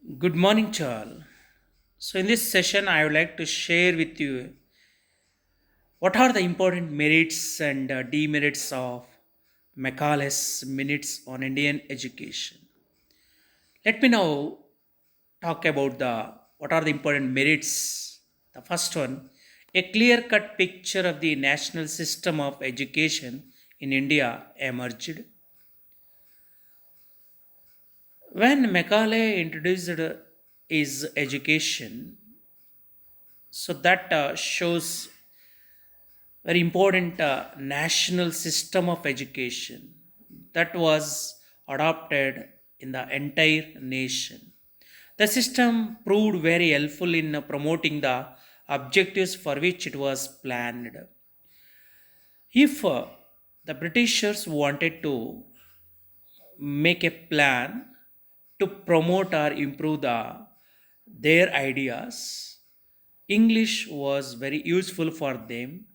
Good morning to all. So, in this session, I would like to share with you what are the important merits and demerits of Macaulay's Minutes on Indian Education. Let me now talk about the what are the important merits. The first one, a clear-cut picture of the national system of education in India emerged when Macaulay introduced his education. So that shows very important national system of education that was adopted in the entire nation. The system proved very helpful in promoting the objectives for which it was planned. If the Britishers wanted to make a plan to promote or improve their ideas, English was very useful for them.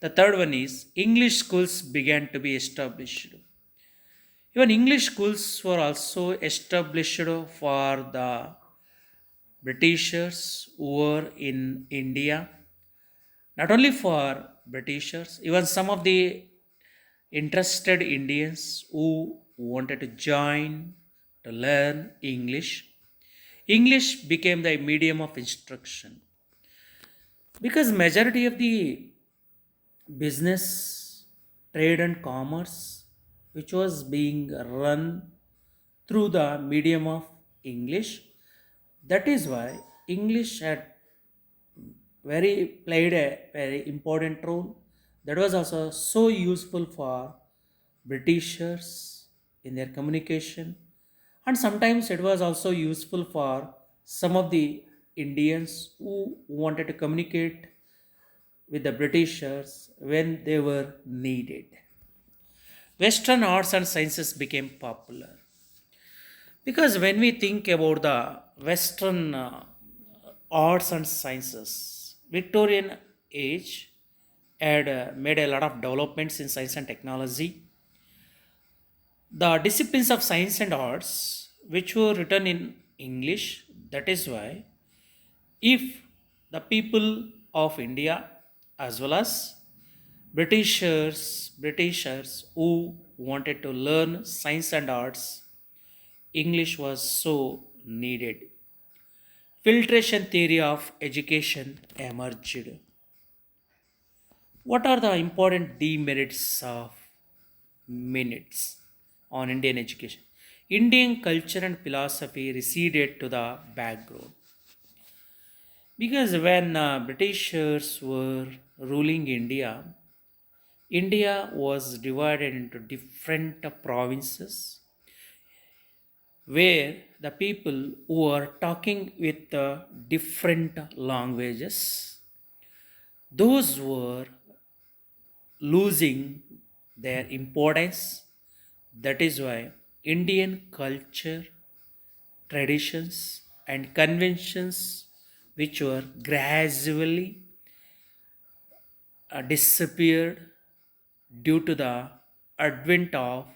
The third one is English schools began to be established. Even English schools were also established for the Britishers who were in India. Not only for Britishers, even some of the interested Indians who wanted to join to learn English. English became the medium of instruction because majority of the business, trade, and commerce, which was being run through the medium of English. That is why English had very played a very important role. That was also so useful for Britishers in their communication, and sometimes it was also useful for some of the Indians who wanted to communicate with the Britishers when they were needed. Western arts and sciences became popular because when we think about the Western arts and sciences, Victorian age had made a lot of developments in science and technology. The disciplines of science and arts, which were written in English, that is why if the people of India as well as Britishers who wanted to learn science and arts, English was so needed. Filtration theory of education emerged. What are the important demerits of minutes on Indian education? Indian culture and philosophy receded to the background because when Britishers were ruling India, India was divided into different provinces where the people who are talking with different languages, those were losing their importance. That is why Indian culture, traditions, and conventions, which were gradually disappeared due to the advent of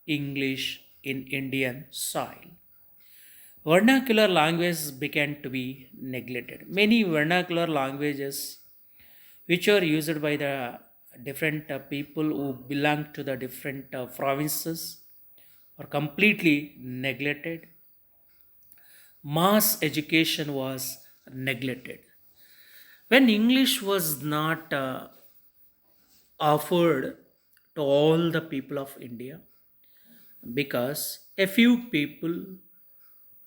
English in Indian soil. Vernacular languages began to be neglected. Many vernacular languages, which are used by the different people who belong to the different provinces, are completely neglected. Mass education was neglected. When English was not offered to all the people of India, because a few people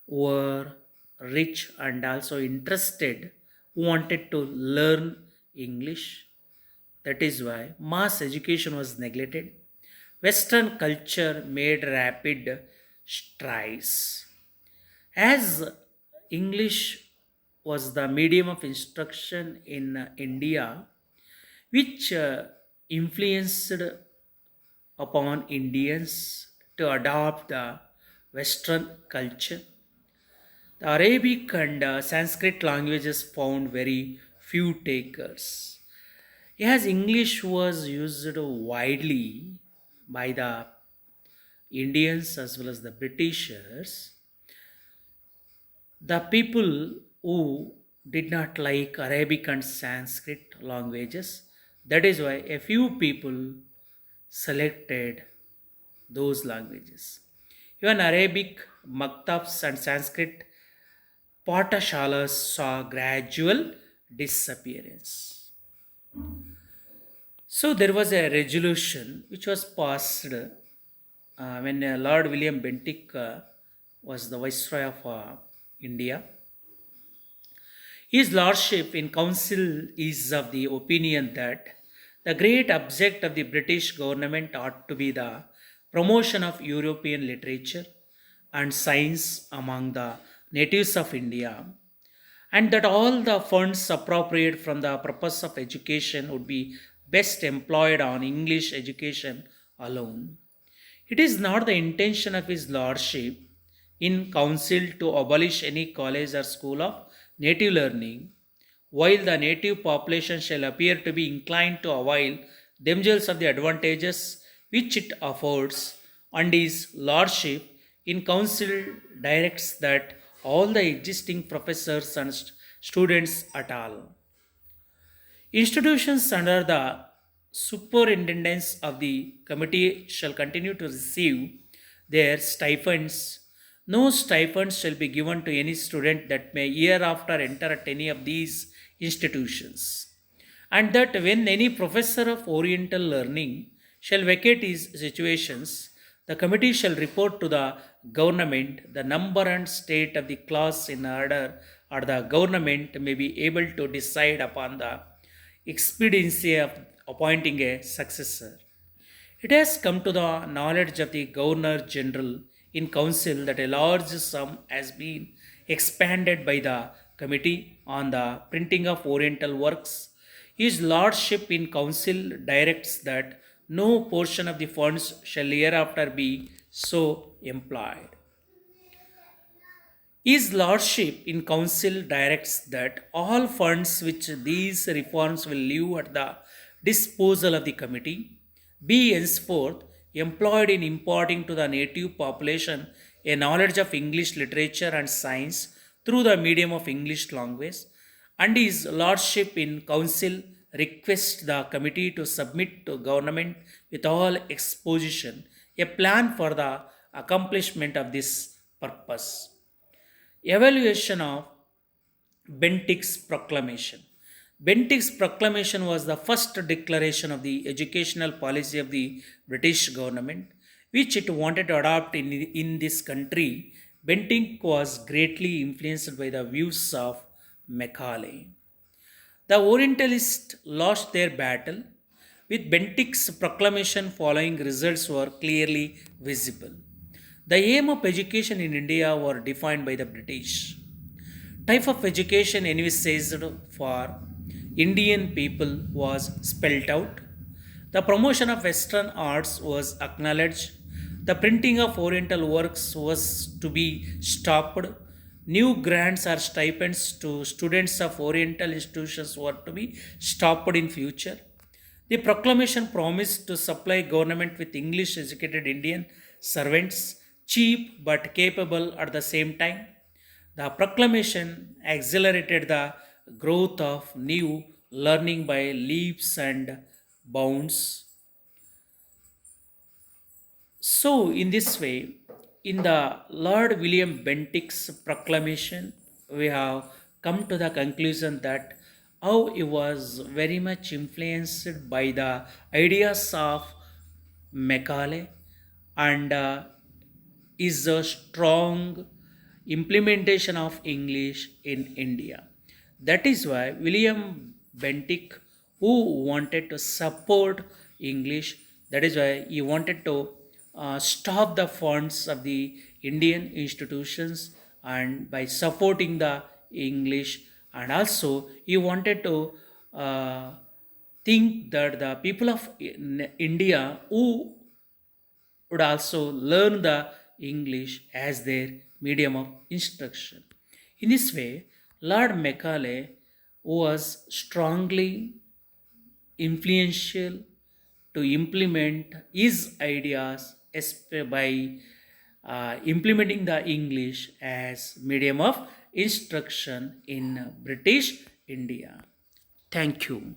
were rich and also interested wanted to learn English. That is why mass education was neglected. Western culture made rapid strides. As English was the medium of instruction in India, which influenced upon Indians to adopt the Western culture. The Arabic and Sanskrit languages found very few takers. As English was used widely by the Indians as well as the Britishers, The people who did not like Arabic and Sanskrit languages, that is why a few people selected those languages. Even Arabic, Maktabs, and Sanskrit Patashalas saw gradual disappearance. So there was a resolution which was passed when Lord William Bentinck was the Viceroy of India. His Lordship in Council is of the opinion that the great object of the British government ought to be the promotion of European literature and science among the natives of India, and that all the funds appropriated from the purpose of education would be best employed on English education alone. It is not the intention of His Lordship in Council to abolish any college or school of native learning, while the native population shall appear to be inclined to avail themselves of the advantages which it affords, and His Lordship in Council directs that all the existing professors and students at all institutions under the superintendence of the committee shall continue to receive their stipends. No stipends shall be given to any student that may hereafter enter at any of these institutions. And that when any professor of Oriental learning shall vacate his situations, the committee shall report to the government the number and state of the class in order, or the government may be able to decide upon the expediency of appointing a successor. It has come to the knowledge of the Governor General in Council that a large sum has been expended by the Committee on the Printing of Oriental Works. His Lordship in Council directs that no portion of the funds shall hereafter be so employed. His Lordship in Council directs that all funds which these reforms will leave at the disposal of the committee be henceforth employed in imparting to the native population a knowledge of English literature and science through the medium of English language, and His Lordship in Council requests the committee to submit to government with all exposition a plan for the accomplishment of this purpose. Evaluation of Bentinck's proclamation. Bentinck's proclamation was the first declaration of the educational policy of the British government, which it wanted to adopt in this country. Bentinck was greatly influenced by the views of Macaulay. The Orientalists lost their battle. With Bentinck's proclamation following, results were clearly visible. The aim of education in India were defined by the British. Type of education envisaged for Indian people was spelled out. The promotion of Western arts was acknowledged. The printing of Oriental works was to be stopped. New grants or stipends to students of Oriental institutions were to be stopped in future. The proclamation promised to supply government with English educated Indian servants, cheap but capable at the same time. The proclamation accelerated the growth of new learning by leaps and bounds. So, in this way, in the Lord William Bentinck's proclamation, we have come to the conclusion that how he was very much influenced by the ideas of Macaulay, and is a strong implementation of English in India. That is why William Bentinck, who wanted to support English, that is why he wanted to stop the funds of the Indian institutions and by supporting the English, and also he wanted to uh, think that the people of India who would also learn the English as their medium of instruction. In this way, Lord Macaulay was strongly influential to implement his ideas by implementing the English as medium of instruction in British India. Thank you.